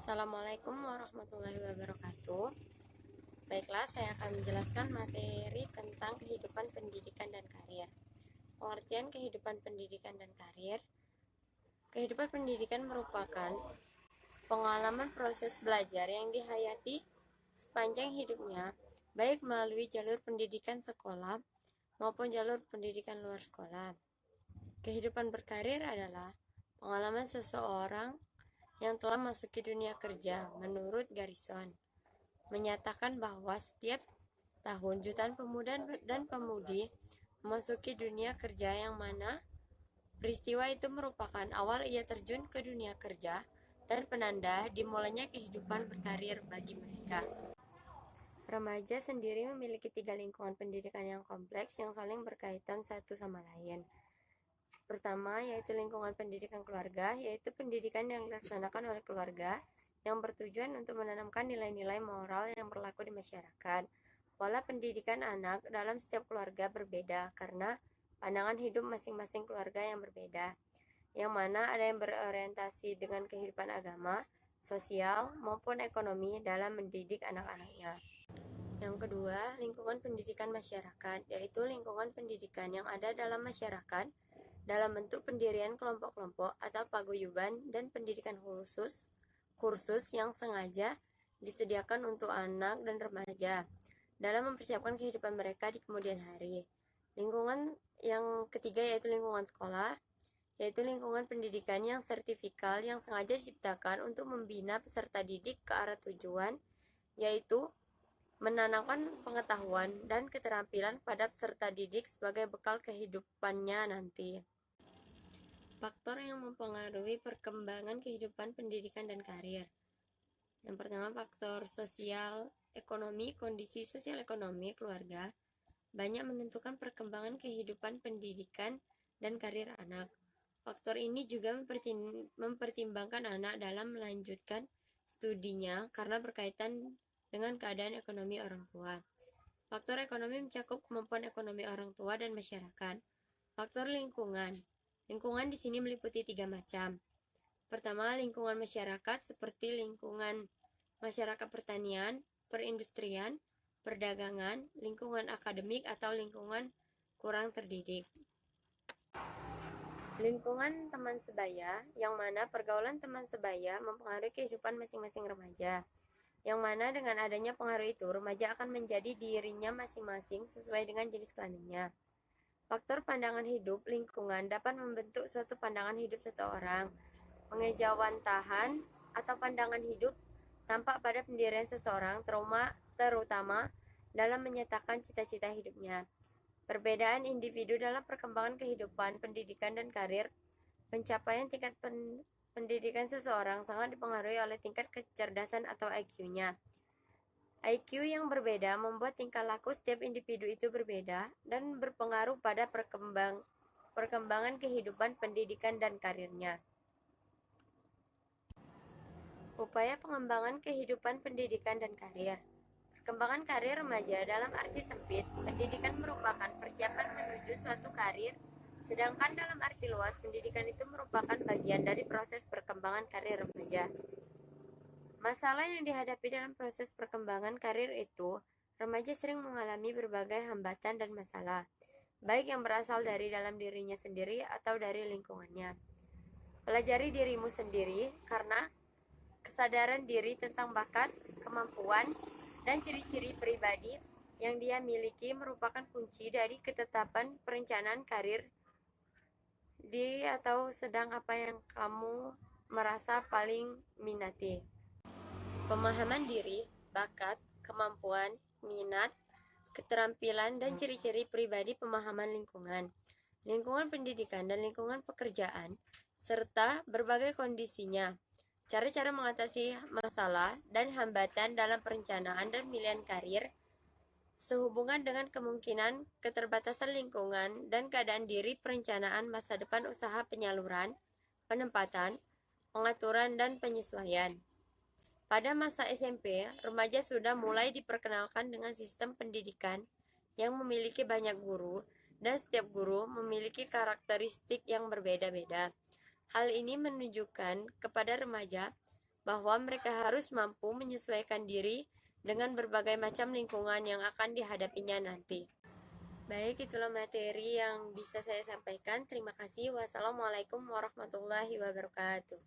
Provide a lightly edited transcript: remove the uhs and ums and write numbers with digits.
Assalamualaikum warahmatullahi wabarakatuh. Baiklah, saya akan menjelaskan materi tentang kehidupan pendidikan dan karir. Pengertian kehidupan pendidikan dan karir. Kehidupan pendidikan merupakan pengalaman proses belajar yang dihayati sepanjang hidupnya, baik melalui jalur pendidikan sekolah maupun jalur pendidikan luar sekolah. Kehidupan berkarir adalah pengalaman seseorang yang telah masuki dunia kerja menurut Garrison, menyatakan bahwa setiap tahun jutaan pemuda dan pemudi memasuki dunia kerja yang mana peristiwa itu merupakan awal ia terjun ke dunia kerja dan penanda dimulainya kehidupan berkarir bagi mereka. Remaja sendiri memiliki 3 lingkungan pendidikan yang kompleks yang saling berkaitan satu sama lain. Pertama, yaitu lingkungan pendidikan keluarga, yaitu pendidikan yang dilaksanakan oleh keluarga yang bertujuan untuk menanamkan nilai-nilai moral yang berlaku di masyarakat. Pola pendidikan anak dalam setiap keluarga berbeda karena pandangan hidup masing-masing keluarga yang berbeda, yang mana ada yang berorientasi dengan kehidupan agama, sosial, maupun ekonomi dalam mendidik anak-anaknya. Yang kedua, lingkungan pendidikan masyarakat, yaitu lingkungan pendidikan yang ada dalam masyarakat dalam bentuk pendirian kelompok-kelompok atau paguyuban dan pendidikan kursus yang sengaja disediakan untuk anak dan remaja dalam mempersiapkan kehidupan mereka di kemudian hari. Lingkungan yang ketiga yaitu lingkungan sekolah, yaitu lingkungan pendidikan yang sertifikal yang sengaja diciptakan untuk membina peserta didik ke arah tujuan, yaitu menanamkan pengetahuan dan keterampilan pada peserta didik sebagai bekal kehidupannya nanti. Faktor yang mempengaruhi perkembangan kehidupan pendidikan dan karir. Yang pertama, faktor sosial ekonomi. Kondisi sosial ekonomi keluarga banyak menentukan perkembangan kehidupan pendidikan dan karir anak. Faktor ini juga mempertimbangkan anak dalam melanjutkan studinya karena berkaitan dengan keadaan ekonomi orang tua. Faktor ekonomi mencakup kemampuan ekonomi orang tua dan masyarakat. Faktor lingkungan. Lingkungan di sini meliputi 3 macam. Pertama, lingkungan masyarakat seperti lingkungan masyarakat pertanian, perindustrian, perdagangan, lingkungan akademik atau lingkungan kurang terdidik. Lingkungan teman sebaya, yang mana pergaulan teman sebaya mempengaruhi kehidupan masing-masing remaja. Yang mana dengan adanya pengaruh itu, remaja akan menjadi dirinya masing-masing sesuai dengan jenis kelaminnya. Faktor pandangan hidup lingkungan dapat membentuk suatu pandangan hidup seseorang. Pengejawantahan atau pandangan hidup tampak pada pendirian seseorang, terutama dalam menyatakan cita-cita hidupnya. Perbedaan individu dalam perkembangan kehidupan, pendidikan, dan karir. Pencapaian tingkat pendidikan seseorang sangat dipengaruhi oleh tingkat kecerdasan atau IQ-nya. IQ yang berbeda membuat tingkah laku setiap individu itu berbeda dan berpengaruh pada perkembangan kehidupan pendidikan dan karirnya. Upaya pengembangan kehidupan pendidikan dan karir. Perkembangan karir remaja dalam arti sempit, pendidikan merupakan persiapan menuju suatu karir, sedangkan dalam arti luas, pendidikan itu merupakan bagian dari proses perkembangan karir remaja. Masalah yang dihadapi dalam proses perkembangan karir itu, remaja sering mengalami berbagai hambatan dan masalah, baik yang berasal dari dalam dirinya sendiri atau dari lingkungannya. Pelajari dirimu sendiri karena kesadaran diri tentang bakat, kemampuan, dan ciri-ciri pribadi yang dia miliki merupakan kunci dari ketetapan perencanaan karir di atau sedang apa yang kamu merasa paling minati. Pemahaman diri, bakat, kemampuan, minat, keterampilan, dan ciri-ciri pribadi. Pemahaman lingkungan, lingkungan pendidikan dan lingkungan pekerjaan, serta berbagai kondisinya. Cara-cara mengatasi masalah dan hambatan dalam perencanaan dan pilihan karir sehubungan dengan kemungkinan keterbatasan lingkungan dan keadaan diri, perencanaan masa depan usaha penyaluran, penempatan, pengaturan, dan penyesuaian. Pada masa SMP, remaja sudah mulai diperkenalkan dengan sistem pendidikan yang memiliki banyak guru dan setiap guru memiliki karakteristik yang berbeda-beda. Hal ini menunjukkan kepada remaja bahwa mereka harus mampu menyesuaikan diri dengan berbagai macam lingkungan yang akan dihadapinya nanti. Baik, itulah materi yang bisa saya sampaikan. Terima kasih. Wassalamualaikum warahmatullahi wabarakatuh.